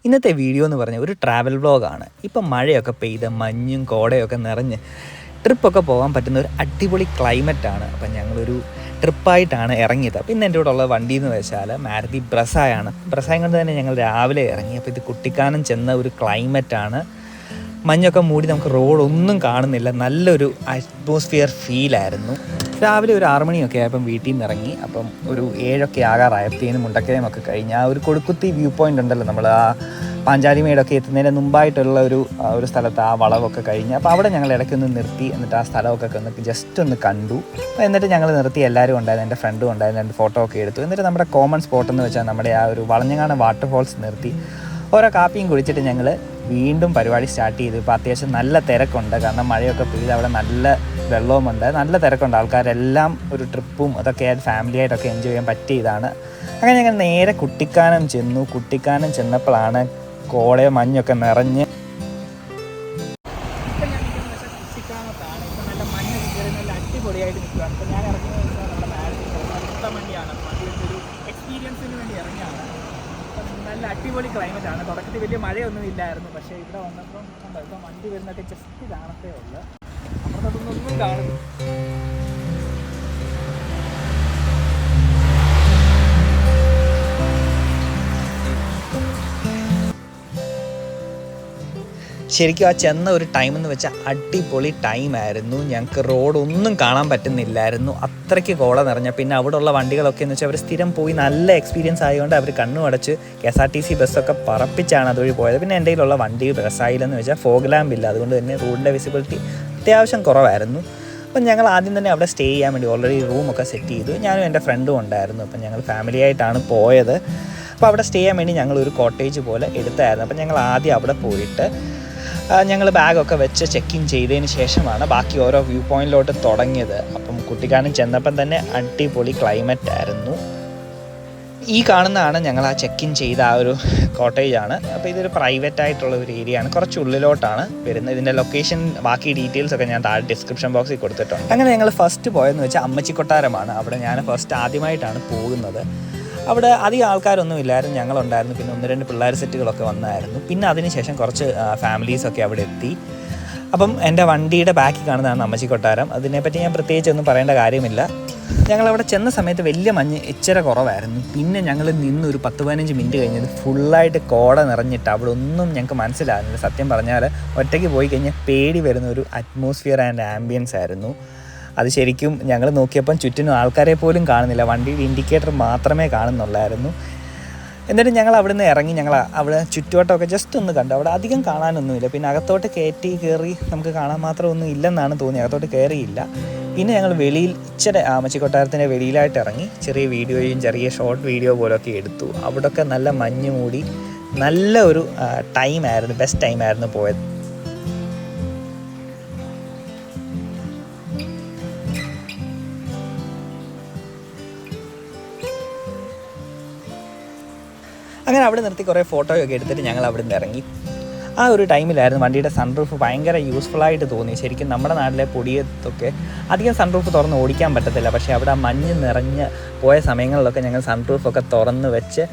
ഇന്നത്തെ വീഡിയോ എന്ന് പറഞ്ഞാൽ ഒരു ട്രാവൽ വ്ളോഗാണ്. ഇപ്പം മഴയൊക്കെ പെയ്ത് മഞ്ഞും കോടയൊക്കെ നിറഞ്ഞ് ട്രിപ്പൊക്കെ പോകാൻ പറ്റുന്ന ഒരു അടിപൊളി ക്ലൈമറ്റാണ്. അപ്പം ഞങ്ങളൊരു ട്രിപ്പായിട്ടാണ് ഇറങ്ങിയത്. അപ്പോൾ ഇന്ന് എൻ്റെ കൂടെ ഉള്ള വണ്ടി എന്ന് വെച്ചാൽ മാരുതി ബ്രസായാണ്. ബ്രസായും കൊണ്ട് തന്നെ ഞങ്ങൾ രാവിലെ ഇറങ്ങി. അപ്പോൾ ഇത് കുട്ടിക്കാനം ചെന്ന ഒരു ക്ലൈമറ്റാണ്. മഞ്ഞൊക്കെ മൂടി നമുക്ക് റോഡൊന്നും കാണുന്നില്ല. നല്ലൊരു അറ്റ്മോസ്ഫിയർ ഫീലായിരുന്നു. രാവിലെ ഒരു 6 മണിയൊക്കെ ആയപ്പം വീട്ടിൽ നിന്ന് ഇറങ്ങി. അപ്പം ഒരു 7 ആകാറായത്തേനും മുണ്ടക്കയമൊക്കെ കഴിഞ്ഞ് ആ ഒരു കൊടുക്കുത്തി വ്യൂ പോയിൻ്റ് ഉണ്ടല്ലോ, നമ്മൾ ആ പാഞ്ചാലിമേടൊക്കെ എത്തുന്നതിന് മുമ്പായിട്ടുള്ള ഒരു സ്ഥലത്ത് ആ വളവൊക്കെ കഴിഞ്ഞ് അപ്പോൾ അവിടെ ഞങ്ങൾ ഇടയ്ക്കൊന്ന് നിർത്തി. എന്നിട്ട് ആ സ്ഥലമൊക്കെ ഒന്ന് ജസ്റ്റ് ഒന്ന് കണ്ടു. എന്നിട്ട് ഞങ്ങൾ നിർത്തി. എല്ലാവരും ഉണ്ടായിരുന്നു, എൻ്റെ ഫ്രണ്ടും ഉണ്ടായിരുന്നു. 2 ഫോട്ടോ ഒക്കെ എടുത്തു. എന്നിട്ട് നമ്മുടെ കോമൺ സ്പോട്ട് എന്ന് വെച്ചാൽ നമ്മുടെ ആ ഒരു വളഞ്ഞങ്ങാനം വാട്ടർഫോൾസ് നിർത്തി ഓരോ കാപ്പിയും കുടിച്ചിട്ട് ഞങ്ങൾ വീണ്ടും പരിപാടി സ്റ്റാർട്ട് ചെയ്തു. ഇപ്പോൾ അത്യാവശ്യം നല്ല തിരക്കുണ്ട്, കാരണം മഴയൊക്കെ പെയ്ത് അവിടെ നല്ല വെള്ളവുമുണ്ട്, നല്ല തിരക്കുണ്ട്. ആൾക്കാരെല്ലാം ഒരു ട്രിപ്പും അതൊക്കെ ആയിട്ട് ഫാമിലി ആയിട്ടൊക്കെ എൻജോയ് ചെയ്യാൻ പറ്റിയതാണ്. അങ്ങനെ ഞങ്ങൾ നേരെ കുട്ടിക്കാനം ചെന്നു. കുട്ടിക്കാനം ചെന്നപ്പോഴാണ് കോടയോ മഞ്ഞൊക്കെ നിറഞ്ഞ് കുട്ടിക്കാനത്താണ്. ഇപ്പം നല്ല മഞ്ഞൊക്കെ കയറി നല്ല അടിപൊളിയായിട്ട് നിൽക്കുകയാണ്. ഇപ്പം ഞാൻ ഇറങ്ങുന്നത് വെച്ചാൽ നമ്മുടെ മാരുതി വണ്ടിയാണ്. അതിൻ്റെ ഒരു എക്സ്പീരിയൻസിന് വേണ്ടി ഇറങ്ങിയാണ്. നല്ല അടിപൊളി ക്ലൈമറ്റാണ്. തുടക്കത്തിൽ വലിയ മഴയൊന്നും ഇല്ലായിരുന്നു, പക്ഷേ ഇവിടെ വന്നപ്പം ഇപ്പം വണ്ടി വരുന്നതൊക്കെ ജസ്റ്റ് കാണത്തേ ഉള്ളൂ. അപ്പുറത്തൊന്നും കാണുന്നു. ശരിക്കും ആ ചെന്ന ഒരു ടൈം എന്ന് വെച്ചാൽ അടിപൊളി ടൈമായിരുന്നു. ഞങ്ങൾക്ക് റോഡൊന്നും കാണാൻ പറ്റുന്നില്ലായിരുന്നു, അത്രയ്ക്ക് കോട നിറഞ്ഞ. പിന്നെ അവിടെ ഉള്ള വണ്ടികളൊക്കെ എന്ന് വെച്ചാൽ അവർ സ്ഥിരം പോയി നല്ല എക്സ്പീരിയൻസ് ആയതുകൊണ്ട് അവർ കണ്ണു അടച്ച് KSRTC ബസ്സൊക്കെ പറപ്പിച്ചാണ് അതുവഴി പോയത്. പിന്നെ എൻ്റെ കയ്യിലുള്ള വണ്ടി ബസ്സായില്ലെന്ന് വെച്ചാൽ ഫോഗ് ലാമ്പ് ഇല്ല, അതുകൊണ്ട് തന്നെ റോഡിൻ്റെ വിസിബിലിറ്റി അത്യാവശ്യം കുറവായിരുന്നു. അപ്പം ഞങ്ങൾ ആദ്യം തന്നെ അവിടെ സ്റ്റേ ചെയ്യാൻ വേണ്ടി ഓൾറെഡി റൂമൊക്കെ സെറ്റ് ചെയ്തു. ഞാനും എൻ്റെ ഫ്രണ്ടും ഉണ്ടായിരുന്നു. അപ്പം ഞങ്ങൾ ഫാമിലി ആയിട്ടാണ് പോയത്. അപ്പോൾ അവിടെ സ്റ്റേ ചെയ്യാൻ വേണ്ടി ഞങ്ങളൊരു കോട്ടേജ് പോലെ എടുത്തായിരുന്നു. അപ്പം ഞങ്ങൾ ആദ്യം അവിടെ പോയിട്ട് ഞങ്ങൾ ബാഗൊക്കെ വെച്ച് ചെക്ക് ഇൻ ചെയ്തതിന് ശേഷമാണ് ബാക്കി ഓരോ വ്യൂ പോയിൻറ്റിലോട്ട് തുടങ്ങിയത്. അപ്പം കുട്ടിക്കാനം ചെന്നപ്പം തന്നെ അടിപൊളി ക്ലൈമറ്റ് ആയിരുന്നു. ഈ കാണുന്നതാണ് ഞങ്ങൾ ആ ചെക്ക് ഇൻ ചെയ്ത ആ ഒരു കോട്ടേജാണ്. അപ്പോൾ ഇതൊരു പ്രൈവറ്റ് ആയിട്ടുള്ള ഒരു ഏരിയ ആണ്, കുറച്ച് ഉള്ളിലോട്ടാണ് വരുന്നത്. ഇതിൻ്റെ ലൊക്കേഷൻ ബാക്കി ഡീറ്റെയിൽസ് ഒക്കെ ഞാൻ താഴെ ഡിസ്ക്രിപ്ഷൻ ബോക്സിൽ കൊടുത്തിട്ടുണ്ട്. അങ്ങനെ ഞങ്ങൾ ഫസ്റ്റ് പോയതെന്ന് വെച്ചാൽ അമ്മച്ചി കൊട്ടാരമാണ്. അവിടെ ഞാൻ ഫസ്റ്റ് ആദ്യമായിട്ടാണ് പോകുന്നത്. അവിടെ അധികം ആൾക്കാരൊന്നും ഇല്ലായിരുന്നു, ഞങ്ങളുണ്ടായിരുന്നു. പിന്നെ 1-2 പിള്ളേർ സെറ്റുകളൊക്കെ വന്നായിരുന്നു. പിന്നെ അതിനുശേഷം കുറച്ച് ഫാമിലീസൊക്കെ അവിടെ എത്തി. അപ്പം എൻ്റെ വണ്ടിയുടെ ബാക്കിൽ കാണുന്നതാണ് അമ്മച്ചി കൊട്ടാരം. അതിനെപ്പറ്റി ഞാൻ പ്രത്യേകിച്ച് ഒന്നും പറയേണ്ട കാര്യമില്ല. ഞങ്ങളവിടെ ചെന്ന സമയത്ത് വലിയ മഞ്ഞ് ഇച്ചിരി കുറവായിരുന്നു. പിന്നെ ഞങ്ങൾ നിന്ന് ഒരു 10-15 മിനിറ്റ് കഴിഞ്ഞത് ഫുള്ളായിട്ട് കോട നിറഞ്ഞിട്ട് അവിടെ ഒന്നും ഞങ്ങൾക്ക് മനസ്സിലാകുന്നില്ല. സത്യം പറഞ്ഞാൽ ഒറ്റയ്ക്ക് പോയി കഴിഞ്ഞാൽ പേടി വരുന്ന ഒരു അറ്റ്മോസ്ഫിയർ ആൻഡ് ആംബിയൻസ് ആയിരുന്നു. അത് ശരിക്കും ഞങ്ങൾ നോക്കിയപ്പം ചുറ്റിനും ആൾക്കാരെ പോലും കാണുന്നില്ല, വണ്ടിയുടെ ഇൻഡിക്കേറ്റർ മാത്രമേ കാണുന്നുള്ളായിരുന്നു. എന്നിട്ട് ഞങ്ങൾ അവിടെ നിന്ന് ഇറങ്ങി. ഞങ്ങൾ അവിടെ ചുറ്റുവട്ടമൊക്കെ ജസ്റ്റ് ഒന്ന് കണ്ടു. അവിടെ അധികം കാണാനൊന്നുമില്ല. പിന്നെ അകത്തോട്ട് കയറി നമുക്ക് കാണാൻ മാത്രം ഒന്നും ഇല്ലെന്നാണ് തോന്നി. അകത്തോട്ട് കയറിയില്ല. പിന്നെ ഞങ്ങൾ വെളിയിൽ ഇച്ചിരി അമ്മച്ചി കൊട്ടാരത്തിൻ്റെ വെളിയിലായിട്ട് ഇറങ്ങി ചെറിയ വീഡിയോയും ചെറിയ ഷോർട്ട് വീഡിയോ പോലൊക്കെ എടുത്തു. അവിടെയൊക്കെ നല്ല മഞ്ഞ് മൂടി നല്ല ഒരു ടൈമായിരുന്നു, ബെസ്റ്റ് ടൈമായിരുന്നു പോയത്. അങ്ങനെ അവിടെ നിർത്തി കുറേ ഫോട്ടോയൊക്കെ എടുത്തിട്ട് ഞങ്ങൾ അവിടെ നിന്ന് ഇറങ്ങി. ആ ഒരു ടൈമിലായിരുന്നു വണ്ടിയുടെ സൺറൂഫ് ഭയങ്കര യൂസ്ഫുള്ളായിട്ട് തോന്നി. ശരിക്കും നമ്മുടെ നാട്ടിലെ പൊടിയത്തൊക്കെ അധികം സൺറൂഫ് തുറന്ന് ഓടിക്കാൻ പറ്റത്തില്ല, പക്ഷേ അവിടെ മഞ്ഞ് നിറഞ്ഞ് പോയ സമയങ്ങളിലൊക്കെ ഞങ്ങൾ സൺറൂഫൊക്കെ തുറന്ന് വെച്ച്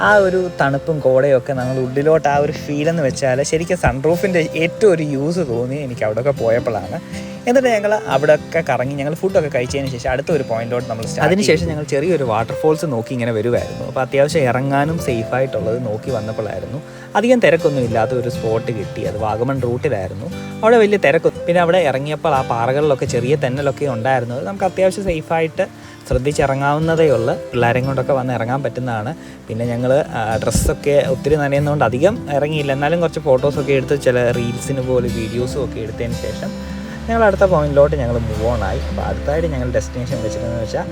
ആ ഒരു തണുപ്പും കോടയൊക്കെ ഞങ്ങൾ ഉള്ളിലോട്ട് ആ ഒരു ഫീലെന്ന് വെച്ചാൽ ശരിക്കും സൺറൂഫിൻ്റെ ഏറ്റവും ഒരു യൂസ് തോന്നി എനിക്ക് അവിടെയൊക്കെ പോയപ്പോഴാണ്. എന്നിട്ട് ഞങ്ങൾ അവിടെയൊക്കെ കറങ്ങി ഞങ്ങൾ ഫുഡൊക്കെ കഴിച്ചതിന് ശേഷം അടുത്ത ഒരു പോയിന്റിലോട്ട് നമ്മൾ അതിനുശേഷം ഞങ്ങൾ ചെറിയൊരു വാട്ടർഫോൾസ് നോക്കി ഇങ്ങനെ വരുമായിരുന്നു. അപ്പോൾ അത്യാവശ്യം ഇറങ്ങാനും സേഫായിട്ടുള്ളത് നോക്കി വന്നപ്പോഴായിരുന്നു അധികം തിരക്കൊന്നും ഇല്ലാത്ത ഒരു സ്പോട്ട് കിട്ടി. അത് വാഗമൺ റൂട്ടിലായിരുന്നു. അവിടെ വലിയ തിരക്കൊന്നും, പിന്നെ അവിടെ ഇറങ്ങിയപ്പോൾ ആ പാറകളിലൊക്കെ ചെറിയ തെന്നലൊക്കെ ഉണ്ടായിരുന്നു. നമുക്ക് അത്യാവശ്യം സേഫായിട്ട് ശ്രദ്ധിച്ചിറങ്ങാവുന്നതേ ഉള്ളൂ. പിള്ളേരെയും കൊണ്ടൊക്കെ വന്ന് ഇറങ്ങാൻ പറ്റുന്നതാണ്. പിന്നെ ഞങ്ങൾ ഡ്രസ്സൊക്കെ ഒത്തിരി നനയുന്നതുകൊണ്ട് അധികം ഇറങ്ങിയില്ല. എന്നാലും കുറച്ച് ഫോട്ടോസൊക്കെ എടുത്ത് ചില റീൽസിന് പോലെ വീഡിയോസും ഒക്കെ എടുത്തതിന് ശേഷം ഞങ്ങൾ അടുത്ത പോയിന്റിലോട്ട് ഞങ്ങൾ മൂവ് ഓൺ ആയി. അപ്പോൾ അടുത്തായിട്ട് ഞങ്ങൾ ഡെസ്റ്റിനേഷൻ വെച്ചിട്ടെന്ന് വെച്ചാൽ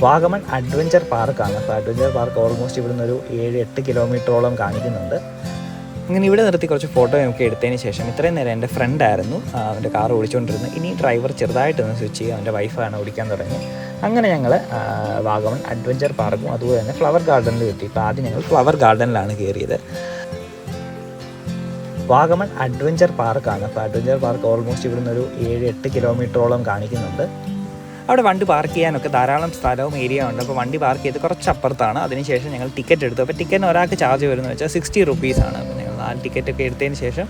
വാഗമൺ അഡ്വഞ്ചർ പാർക്കാണ്. അപ്പോൾ അഡ്വഞ്ചർ പാർക്ക് ഓൾമോസ്റ്റ് ഇവിടുന്ന് ഒരു 7-8 കിലോമീറ്ററോളം കാണിക്കുന്നുണ്ട്. അങ്ങനെ ഇവിടെ നിർത്തി കുറച്ച് ഫോട്ടോ നമുക്ക് എടുത്തതിന് ശേഷം ഇത്രയും നേരം എൻ്റെ ഫ്രണ്ടായിരുന്നു അവൻ്റെ കാർ ഓടിച്ചുകൊണ്ടിരുന്നത്. ഇനി ഡ്രൈവർ ചെറുതായിട്ടൊന്ന് സ്വിച്ച് ചെയ്യുക, അവൻ്റെ വൈഫാണ് ഓടിക്കാൻ തുടങ്ങി. അങ്ങനെ ഞങ്ങൾ വാഗമൺ അഡ്വഞ്ചർ പാർക്കും അതുപോലെ തന്നെ ഫ്ലവർ ഗാർഡനിലും എത്തി. ഇപ്പോൾ ആദ്യം ഞങ്ങൾ ഫ്ലവർ ഗാർഡനിലാണ് കയറിയത്. വാഗമൺ അഡ്വഞ്ചർ പാർക്കാണ്. അപ്പോൾ അഡ്വഞ്ചർ പാർക്ക് ഓൾമോസ്റ്റ് ഇവിടുന്ന് ഒരു 7-8 കിലോമീറ്ററോളം കാണിക്കുന്നുണ്ട്. അവിടെ വണ്ടി പാർക്ക് ചെയ്യാനൊക്കെ ധാരാളം സ്ഥലവും ഏരിയ ഉണ്ട്. അപ്പോൾ വണ്ടി പാർക്ക് ചെയ്ത് കുറച്ച് അപ്പുറത്താണ്. അതിനുശേഷം ഞങ്ങൾ ടിക്കറ്റ് എടുത്തു. അപ്പോൾ ടിക്കറ്റിന് ഒരാൾക്ക് ചാർജ് വരുന്നത് വെച്ചാൽ 60 റുപ്പീസാണ്. അപ്പോൾ ഞങ്ങൾ 4 ടിക്കറ്റൊക്കെ എടുത്തതിന് ശേഷം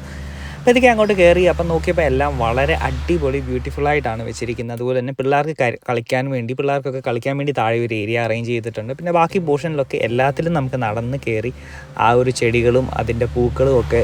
അപ്പോഴത്തേക്ക് അങ്ങോട്ട് കയറി. അപ്പം നോക്കിയപ്പോൾ എല്ലാം വളരെ അടിപൊളി ബ്യൂട്ടിഫുള്ളായിട്ടാണ് വെച്ചിരിക്കുന്നത്. അതുപോലെ തന്നെ പിള്ളേർക്ക് പിള്ളേർക്കൊക്കെ കളിക്കാൻ വേണ്ടി താഴെ ഒരു ഏരിയ അറേഞ്ച് ചെയ്തിട്ടുണ്ട്. പിന്നെ ബാക്കി പോർഷനിലൊക്കെ എല്ലാത്തിലും നമുക്ക് നടന്ന് കയറി ആ ഒരു ചെടികളും അതിൻ്റെ പൂക്കളും ഒക്കെ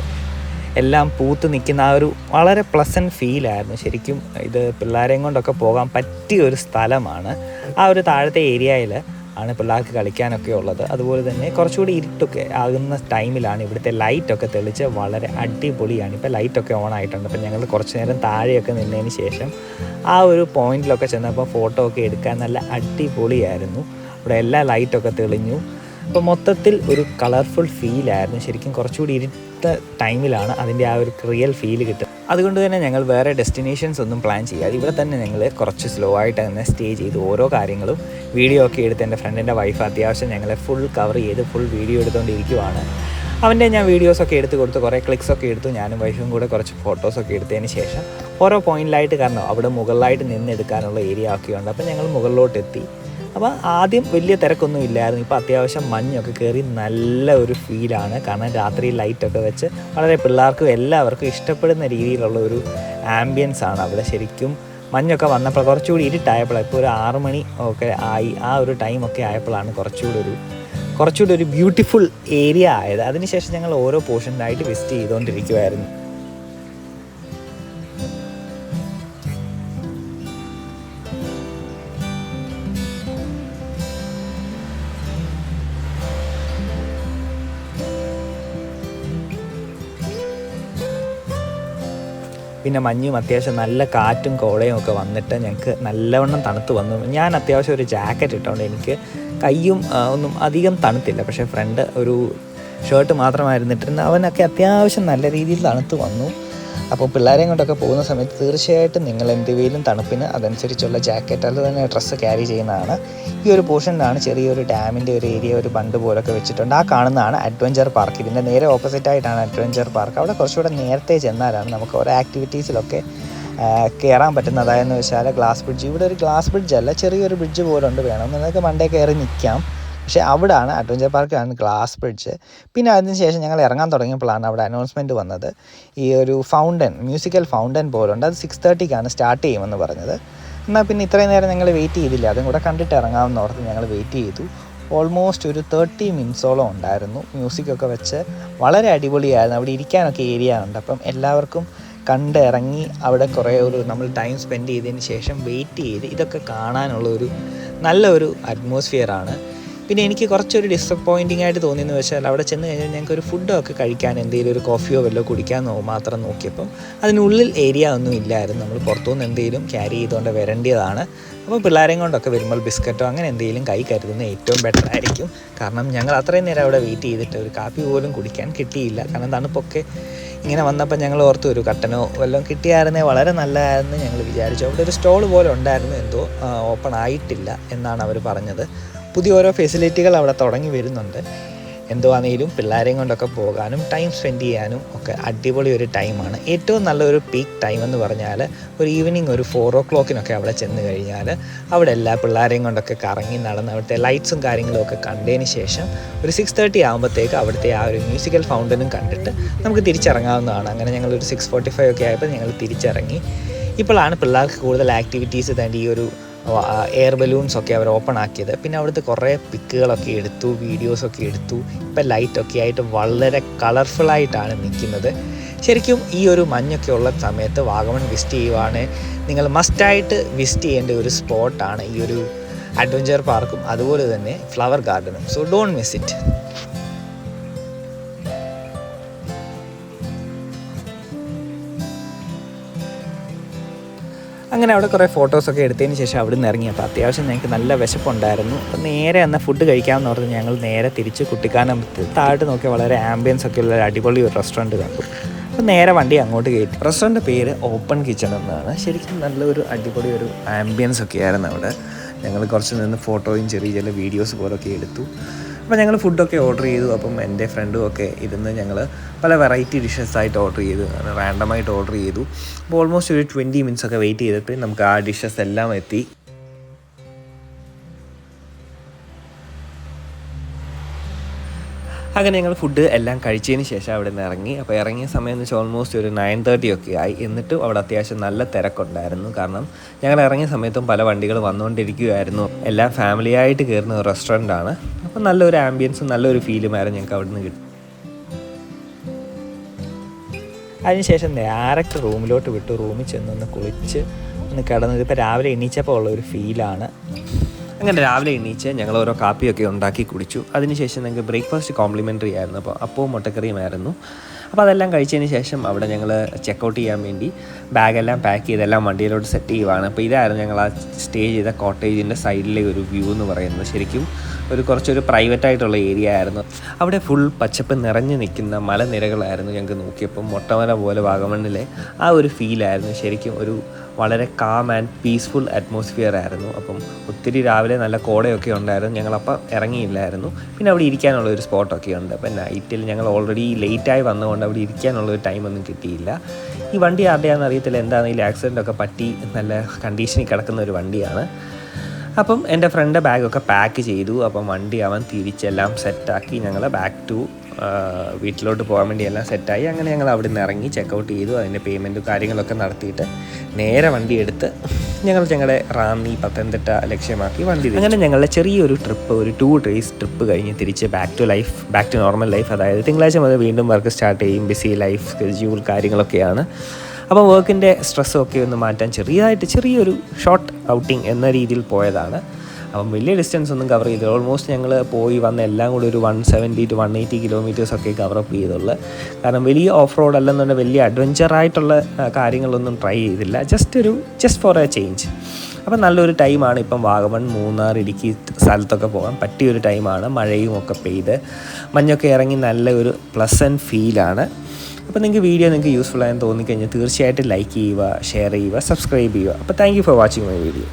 എല്ലാം പൂത്ത് നിൽക്കുന്ന ആ ഒരു വളരെ പ്ലസൻറ്റ് ഫീലായിരുന്നു. ശരിക്കും ഇത് പിള്ളേരെയും കൊണ്ടൊക്കെ പോകാൻ പറ്റിയ ഒരു സ്ഥലമാണ്. ആ ഒരു താഴത്തെ ഏരിയയിൽ ആണ് പിള്ളേർക്ക് കളിക്കാനൊക്കെ ഉള്ളത്. അതുപോലെ തന്നെ കുറച്ചുകൂടി ഇരുട്ടൊക്കെ ആകുന്ന ടൈമിലാണ് ഇവിടുത്തെ ലൈറ്റൊക്കെ തെളിച്ച് വളരെ അടിപൊളിയാണ്. ഇപ്പോൾ ലൈറ്റൊക്കെ ഓൺ ആയിട്ടുണ്ട്. അപ്പോൾ ഞങ്ങൾ കുറച്ച് നേരം താഴെയൊക്കെ നിന്നതിന് ശേഷം ആ ഒരു പോയിന്റിലൊക്കെ ചെന്നപ്പോൾ ഫോട്ടോ ഒക്കെ എടുക്കാൻ നല്ല അടിപൊളിയായിരുന്നു. അവിടെ എല്ലാ ലൈറ്റൊക്കെ തെളിഞ്ഞു. അപ്പോൾ മൊത്തത്തിൽ ഒരു കളർഫുൾ ഫീലായിരുന്നു. ശരിക്കും കുറച്ചുകൂടി ഇരുട്ട ടൈമിലാണ് അതിൻ്റെ ആ ഒരു റിയൽ ഫീല് കിട്ടുക. അതുകൊണ്ട് തന്നെ ഞങ്ങൾ വേറെ ഡെസ്റ്റിനേഷൻസ് ഒന്നും പ്ലാൻ ചെയ്യാതെ ഇവിടെ തന്നെ ഞങ്ങൾ കുറച്ച് സ്ലോ ആയിട്ട് തന്നെ സ്റ്റേ ചെയ്ത് ഓരോ കാര്യങ്ങളും വീഡിയോ ഒക്കെ എടുത്ത് എൻ്റെ ഫ്രണ്ടിൻ്റെ വൈഫ് അത്യാവശ്യം ഞങ്ങളെ ഫുൾ കവർ ചെയ്ത് ഫുൾ വീഡിയോ എടുത്തുകൊണ്ടിരിക്കുവാണ്. അവൻ്റെ ഞാൻ വീഡിയോസൊക്കെ എടുത്ത് കൊടുത്ത് കുറേ ക്ലിക്സൊക്കെ എടുത്തു. ഞാനും വൈഫും കൂടെ കുറച്ച് ഫോട്ടോസൊക്കെ എടുത്തതിന് ശേഷം ഓരോ പോയിന്റിലായിട്ട്, കാരണം അവിടെ മുകളിലായിട്ട് നിന്നെടുക്കാനുള്ള ഏരിയ ഒക്കെ ഉണ്ട്. അപ്പോൾ ഞങ്ങൾ മുകളിലോട്ട് എത്തി. അപ്പോൾ ആദ്യം വലിയ തിരക്കൊന്നും ഇല്ലായിരുന്നു. ഇപ്പോൾ അത്യാവശ്യം മഞ്ഞൊക്കെ കയറി നല്ല ഒരു ഫീലാണ്. കാരണം രാത്രി ലൈറ്റൊക്കെ വെച്ച് വളരെ പിള്ളേർക്കും എല്ലാവർക്കും ഇഷ്ടപ്പെടുന്ന രീതിയിലുള്ള ഒരു ആംബിയൻസ് ആണ് അവിടെ. ശരിക്കും മഞ്ഞൊക്കെ വന്നപ്പോൾ കുറച്ചുകൂടി ഇരുട്ടായപ്പോഴാണ്, ഇപ്പോൾ ഒരു 6 മണി ഒക്കെ ആയി, ആ ഒരു ടൈമൊക്കെ ആയപ്പോഴാണ് കുറച്ചുകൂടി ഒരു ബ്യൂട്ടിഫുൾ ഏരിയ ആയത്. അതിനുശേഷം ഞങ്ങൾ ഓരോ പോർഷനിലായിട്ട് വിസിറ്റ് ചെയ്തുകൊണ്ടിരിക്കുമായിരുന്നു. പിന്നെ മഞ്ഞും അത്യാവശ്യം നല്ല കാറ്റും കോളയും ഒക്കെ വന്നിട്ട് ഞങ്ങൾക്ക് നല്ലവണ്ണം തണുത്ത് വന്നു. ഞാൻ അത്യാവശ്യം ഒരു ജാക്കറ്റ് ഇട്ടുകൊണ്ട് എനിക്ക് കയ്യും ഒന്നും അധികം തണുത്തില്ല. പക്ഷേ ഫ്രണ്ട് ഒരു ഷർട്ട് മാത്രമായിരുന്നിട്ടുണ്ട്, അവനൊക്കെ അത്യാവശ്യം നല്ല രീതിയിൽ തണുത്ത് വന്നു. അപ്പോൾ പിള്ളേരെയും കൊണ്ടൊക്കെ പോകുന്ന സമയത്ത് തീർച്ചയായിട്ടും നിങ്ങൾ എന്തെങ്കിലും തണുപ്പിന് അതനുസരിച്ചുള്ള ജാക്കറ്റ് അത് തന്നെ ഡ്രസ്സ് ക്യാരി ചെയ്യുന്നതാണ്. ഈ ഒരു പോർഷനിലാണ് ചെറിയൊരു ഡാമിൻ്റെ ഒരു ഏരിയ, ഒരു ബണ്ട് പോലൊക്കെ വെച്ചിട്ടുണ്ട്. ആ കാണുന്നതാണ് അഡ്വഞ്ചർ പാർക്ക്. ഇതിൻ്റെ നേരെ ഓപ്പോസിറ്റായിട്ടാണ് അഡ്വഞ്ചർ പാർക്ക്. അവിടെ കുറച്ചുകൂടെ നേരത്തെ ചെന്നാലാണ് നമുക്ക് ഓരോ ആക്ടിവിറ്റീസിലൊക്കെ കയറാൻ പറ്റുന്നത്. അതായെന്ന് വെച്ചാൽ ഗ്ലാസ് ബ്രിഡ്ജ്. ഇവിടെ ഒരു ഗ്ലാസ് ബ്രിഡ്ജ് അല്ല, ചെറിയൊരു ബ്രിഡ്ജ് പോലെ ഉണ്ട്. വേണമെന്നൊക്കെ മണ്ടേ കയറി നിൽക്കാം. പക്ഷേ അവിടെയാണ് അഡ്വഞ്ചർ പാർക്കിലാണ് ഗ്ലാസ് ബ്രിഡ്ജ്. പിന്നെ അതിന് ശേഷം ഞങ്ങൾ ഇറങ്ങാൻ തുടങ്ങിയപ്പോഴാണ് അവിടെ അനൗൺസ്മെൻറ്റ് വന്നത്. ഈ ഒരു മ്യൂസിക്കൽ ഫൗണ്ടൻ പോലുണ്ട്. അത് 6:30 സ്റ്റാർട്ട് ചെയ്യുമെന്ന് പറഞ്ഞത്. എന്നാൽ പിന്നെ ഇത്രയും നേരം ഞങ്ങൾ വെയിറ്റ് ചെയ്തില്ല, അതും കൂടെ കണ്ടിട്ട് ഇറങ്ങാമെന്ന് ഓർത്ത് ഞങ്ങൾ വെയിറ്റ് ചെയ്തു. ഓൾമോസ്റ്റ് ഒരു 30 മിനിറ്റ്സോളം ഉണ്ടായിരുന്നു. മ്യൂസിക്കൊക്കെ വെച്ച് വളരെ അടിപൊളിയായിരുന്നു. അവിടെ ഇരിക്കാനൊക്കെ ഏരിയ ഉണ്ട്. അപ്പം എല്ലാവർക്കും കണ്ട് ഇറങ്ങി അവിടെ കുറേ നമ്മൾ ടൈം സ്പെൻഡ് ചെയ്തതിന് ശേഷം വെയിറ്റ് ചെയ്ത് ഇതൊക്കെ കാണാനുള്ളൊരു നല്ലൊരു അറ്റ്മോസ്ഫിയറാണ്. പിന്നെ എനിക്ക് കുറച്ചൊരു ഡിസപ്പോയിൻറ്റിംഗ് ആയിട്ട് തോന്നിയെന്ന് വെച്ചാൽ അവിടെ ചെന്ന് കഴിഞ്ഞാൽ ഞങ്ങൾക്ക് ഒരു ഫുഡൊക്കെ കഴിക്കാൻ എന്തെങ്കിലും ഒരു കോഫിയോ വല്ലോ കുടിക്കാൻ മാത്രം നോക്കിയപ്പം അതിനുള്ളിൽ ഏരിയ ഒന്നും ഇല്ലായിരുന്നു. നമ്മൾ പുറത്തുനിന്ന് എന്തെങ്കിലും ക്യാരി ചെയ്തുകൊണ്ട് വരേണ്ടതാണ്. അപ്പോൾ പിള്ളേരെയും കൊണ്ടൊക്കെ വരുമ്പോൾ ബിസ്ക്കറ്റോ അങ്ങനെ എന്തെങ്കിലും കൈ കരുതുന്നത് ഏറ്റവും ബെറ്റർ ആയിരിക്കും. കാരണം ഞങ്ങൾ അത്രയും നേരം അവിടെ വെയിറ്റ് ചെയ്തിട്ട് ഒരു കാപ്പി പോലും കുടിക്കാൻ കിട്ടിയില്ല. കാരണം തണുപ്പൊക്കെ ഇങ്ങനെ വന്നപ്പോൾ ഞങ്ങൾ ഓർത്ത് ഒരു കട്ടനോ വല്ലതും കിട്ടിയായിരുന്നേ വളരെ നല്ലതായിരുന്നു ഞങ്ങൾ വിചാരിച്ചു. അവിടെ ഒരു സ്റ്റോൾ പോലെ ഉണ്ടായിരുന്നു, എന്തോ ഓപ്പൺ ആയിട്ടില്ല എന്നാണ് അവർ പറഞ്ഞത്. പുതിയ ഓരോ ഫെസിലിറ്റികൾ അവിടെ തുടങ്ങി വരുന്നുണ്ട്. എന്തുവാണെങ്കിലും പിള്ളേരെയും കൊണ്ടൊക്കെ പോകാനും ടൈം സ്പെൻഡ് ചെയ്യാനും ഒക്കെ അടിപൊളി ഒരു ടൈമാണ്. ഏറ്റവും നല്ലൊരു പീക്ക് ടൈം എന്ന് പറഞ്ഞാൽ ഒരു ഈവനിങ് ഒരു 4 o'clock അവിടെ ചെന്ന് കഴിഞ്ഞാൽ അവിടെ എല്ലാ പിള്ളേരെയും കൊണ്ടൊക്കെ കറങ്ങി നടന്ന് അവിടുത്തെ ലൈറ്റ്സും കാര്യങ്ങളും ഒക്കെ കണ്ടതിന് ശേഷം ഒരു 6:30 ആകുമ്പോഴത്തേക്ക് അവിടുത്തെ ആ ഒരു മ്യൂസിക്കൽ ഫൗണ്ടനും കണ്ടിട്ട് നമുക്ക് തിരിച്ചിറങ്ങാവുന്നതാണ്. അങ്ങനെ ഞങ്ങളൊരു 6:45 ഒക്കെ ആയപ്പോൾ ഞങ്ങൾ തിരിച്ചിറങ്ങി. ഇപ്പോഴാണ് പിള്ളേർക്ക് കൂടുതൽ ആക്ടിവിറ്റീസ് തേണ്ടി ഈ ഒരു എയർ ബലൂൺസൊക്കെ അവർ ഓപ്പൺ ആക്കിയത്. പിന്നെ അവിടുത്തെ കുറേ പിക്കുകളൊക്കെ എടുത്തു, വീഡിയോസൊക്കെ എടുത്തു. ഇപ്പം ലൈറ്റൊക്കെ ആയിട്ട് വളരെ കളർഫുള്ളായിട്ടാണ് നിൽക്കുന്നത്. ശരിക്കും ഈ ഒരു മഞ്ഞൊക്കെ ഉള്ള സമയത്ത് വാഗമൺ വിസിറ്റ് ചെയ്യുവാണെങ്കിൽ നിങ്ങൾ മസ്റ്റായിട്ട് വിസിറ്റ് ചെയ്യേണ്ട ഒരു സ്പോട്ടാണ് ഈ ഒരു അഡ്വഞ്ചർ പാർക്കും അതുപോലെ തന്നെ ഫ്ലവർ ഗാർഡനും. So don't miss it. അങ്ങനെ അവിടെ കുറേ ഫോട്ടോസൊക്കെ എടുത്തതിന് ശേഷം അവിടെ നിന്ന് ഇറങ്ങി. അപ്പോൾ അത്യാവശ്യം ഞങ്ങൾക്ക് നല്ല വിശപ്പുണ്ടായിരുന്നു. അപ്പോൾ നേരെ എന്നാൽ ഫുഡ് കഴിക്കാമെന്ന് പറഞ്ഞ് ഞങ്ങൾ നേരെ തിരിച്ച് കുട്ടിക്കാനം താഴോട്ട് നോക്കി വളരെ ആംബിയൻസ് ഒക്കെ ഉള്ള അടിപൊളി ഒരു റെസ്റ്റോറൻറ്റ് കണ്ടു. അപ്പോൾ നേരെ വണ്ടി അങ്ങോട്ട് കയറ്റി. റെസ്റ്റോറൻറ്റ് പേര് ഓപ്പൺ കിച്ചൺ എന്നാണ്. ശരിക്കും നല്ലൊരു അടിപൊളി ഒരു ആംബിയൻസ് ഒക്കെ ആയിരുന്നു അവിടെ. ഞങ്ങൾ കുറച്ച് നിന്ന് ഫോട്ടോയും ചെറിയ വീഡിയോസ് പോലൊക്കെ എടുത്തു. അപ്പോൾ ഞങ്ങൾ ഫുഡൊക്കെ ഓർഡർ ചെയ്തു. അപ്പം എൻ്റെ ഫ്രണ്ടും ഒക്കെ ഇരുന്ന് ഞങ്ങൾ പല വെറൈറ്റി ഡിഷസായിട്ട് ഓർഡർ ചെയ്തു, റാൻഡമായിട്ട് ഓർഡർ ചെയ്തു. അപ്പോൾ ഓൾമോസ്റ്റ് ഒരു 20 minutes ഒക്കെ വെയിറ്റ് ചെയ്തിട്ട് നമുക്ക് ആ ഡിഷസ് എല്ലാം എത്തി. അങ്ങനെ ഞങ്ങൾ ഫുഡ് എല്ലാം കഴിച്ചതിന് ശേഷം അവിടെ നിന്ന് ഇറങ്ങി. അപ്പോൾ ഇറങ്ങിയ സമയം എന്ന് വെച്ചാൽ ഓൾമോസ്റ്റ് ഒരു 9:30 ഒക്കെ ആയി. എന്നിട്ടും അവിടെ അത്യാവശ്യം നല്ല തിരക്കുണ്ടായിരുന്നു. കാരണം ഞങ്ങൾ ഇറങ്ങിയ സമയത്തും പല വണ്ടികൾ വന്നുകൊണ്ടിരിക്കുകയായിരുന്നു. എല്ലാം ഫാമിലിയായിട്ട് കയറുന്ന ഒരു റെസ്റ്റോറൻ്റാണ്. അപ്പോൾ നല്ലൊരു ആംബിയൻസും നല്ലൊരു ഫീലുമായിരുന്നു ഞങ്ങൾക്ക് അവിടെ നിന്ന് കിട്ടും. അതിനുശേഷം ഡയറക്റ്റ് റൂമിലോട്ട് വിട്ടു. റൂമിൽ ചെന്നൊന്ന് കുളിച്ച് ഒന്ന് കിടന്നത്. ഇപ്പോൾ രാവിലെ എണീച്ചപ്പോൾ ഉള്ള ഒരു ഫീലാണ്. അങ്ങനെ രാവിലെ എണീച്ച് ഞങ്ങൾ ഓരോ കാപ്പിയൊക്കെ ഉണ്ടാക്കി കുടിച്ചു. അതിനുശേഷം ഞങ്ങൾക്ക് ബ്രേക്ക്ഫാസ്റ്റ് കോംപ്ലിമെൻ്ററി ആയിരുന്നു. അപ്പോൾ അപ്പവും മുട്ടക്കറിയുമായിരുന്നു. അപ്പോൾ അതെല്ലാം കഴിച്ചതിന് ശേഷം അവിടെ ഞങ്ങൾ ചെക്കൗട്ട് ചെയ്യാൻ വേണ്ടി ബാഗെല്ലാം പാക്ക് ചെയ്തെല്ലാം വണ്ടിയിലോട്ട് സെറ്റ് ചെയ്യുവാണ്. അപ്പോൾ ഇതായിരുന്നു ഞങ്ങൾ ആ സ്റ്റേ ചെയ്ത കോട്ടേജിൻ്റെ സൈഡിലെ ഒരു വ്യൂ എന്ന് പറയുന്നത്. ശരിക്കും കുറച്ചൊരു പ്രൈവറ്റായിട്ടുള്ള ഏരിയ ആയിരുന്നു. അവിടെ ഫുൾ പച്ചപ്പ് നിറഞ്ഞു നിൽക്കുന്ന മലനിരകളായിരുന്നു. ഞങ്ങൾക്ക് നോക്കിയപ്പം മൊട്ടമല പോലെ വാഗമണ്ണിലെ ആ ഒരു ഫീലായിരുന്നു. ശരിക്കും വളരെ കാം ആൻഡ് പീസ്ഫുൾ അറ്റ്മോസ്ഫിയർ ആയിരുന്നു. അപ്പം ഒത്തിരി രാവിലെ നല്ല കോടയൊക്കെ ഉണ്ടായിരുന്നു. ഞങ്ങളപ്പം ഇറങ്ങിയില്ലായിരുന്നു. പിന്നെ അവിടെ ഇരിക്കാനുള്ള ഒരു സ്പോട്ടൊക്കെ ഉണ്ട്. അപ്പം നൈറ്റിൽ ഞങ്ങൾ ഓൾറെഡി ലേറ്റായി വന്നതുകൊണ്ട് അവിടെ ഇരിക്കാനുള്ളൊരു ടൈമൊന്നും കിട്ടിയില്ല. ഈ വണ്ടി ആരുടെയാണെന്ന് അറിയത്തില്ല. എന്താണെങ്കിലും ആക്സിഡൻ്റൊക്കെ പറ്റി നല്ല കണ്ടീഷനിൽ കിടക്കുന്ന ഒരു വണ്ടിയാണ്. അപ്പം എൻ്റെ ഫ്രണ്ട് ബാഗൊക്കെ പാക്ക് ചെയ്തു. അപ്പം വണ്ടി അവൻ തിരിച്ചെല്ലാം സെറ്റാക്കി ഞങ്ങൾ ബാക്ക് ടു വീട്ടിലോട്ട് പോകാൻ വേണ്ടി എല്ലാം സെറ്റായി. അങ്ങനെ ഞങ്ങൾ അവിടെ നിന്ന് ഇറങ്ങി ചെക്കൗട്ട് ചെയ്തു. അതിൻ്റെ പേയ്മെൻറ്റും കാര്യങ്ങളൊക്കെ നടത്തിയിട്ട് നേരെ വണ്ടി എടുത്ത് ഞങ്ങളുടെ റാന്നി പത്തനംതിട്ട ലക്ഷ്യമാക്കി വണ്ടി. അങ്ങനെ ഞങ്ങളുടെ ചെറിയൊരു ട്രിപ്പ്, ഒരു 2 days ട്രിപ്പ് കഴിഞ്ഞ് തിരിച്ച് ബാക്ക് ടു നോർമൽ ലൈഫ്. അതായത് തിങ്കളാഴ്ച മുതൽ വീണ്ടും വർക്ക് സ്റ്റാർട്ട് ചെയ്യും. ബിസി ലൈഫ്, സ്കെഡ്യൂൾ കാര്യങ്ങളൊക്കെയാണ്. അപ്പോൾ വർക്കിൻ്റെ സ്ട്രെസ്സൊക്കെ ഒന്ന് മാറ്റാൻ ചെറിയൊരു ഷോർട്ട് ഔട്ടിങ് എന്ന രീതിയിൽ പോയതാണ്. അപ്പം വലിയ ഡിസ്റ്റൻസ് ഒന്നും കവർ ചെയ്തില്ല. ഓൾമോസ്റ്റ് ഞങ്ങൾ പോയി വന്ന എല്ലാം കൂടി ഒരു 170 to 180 കിലോമീറ്റേഴ്സൊക്കെ കവറപ്പ് ചെയ്തുള്ളൂ. കാരണം വലിയ ഓഫ് റോഡ് അല്ലെന്നുണ്ടെങ്കിൽ വലിയ അഡ്വഞ്ചറായിട്ടുള്ള കാര്യങ്ങളൊന്നും ട്രൈ ചെയ്തില്ല. Just for A change. അപ്പം നല്ലൊരു ടൈമാണ്. ഇപ്പം വാഗമൺ, മൂന്നാർ, ഇടുക്കി സ്ഥലത്തൊക്കെ പോകാൻ പറ്റിയൊരു ടൈമാണ്. മഴയും ഒക്കെ പെയ്ത് മഞ്ഞൊക്കെ ഇറങ്ങി നല്ല ഒരു പ്ലസൻറ്റ് ഫീലാണ്. അപ്പോൾ നിങ്ങൾക്ക് യൂസ്ഫുൾ ആയെന്ന് തോന്നിക്കഴിഞ്ഞാൽ തീർച്ചയായിട്ടും ലൈക്ക് ചെയ്യുക, ഷെയർ ചെയ്യുക, സബ്സ്ക്രൈബ് ചെയ്യുക. അപ്പോൾ thank you for watching my video.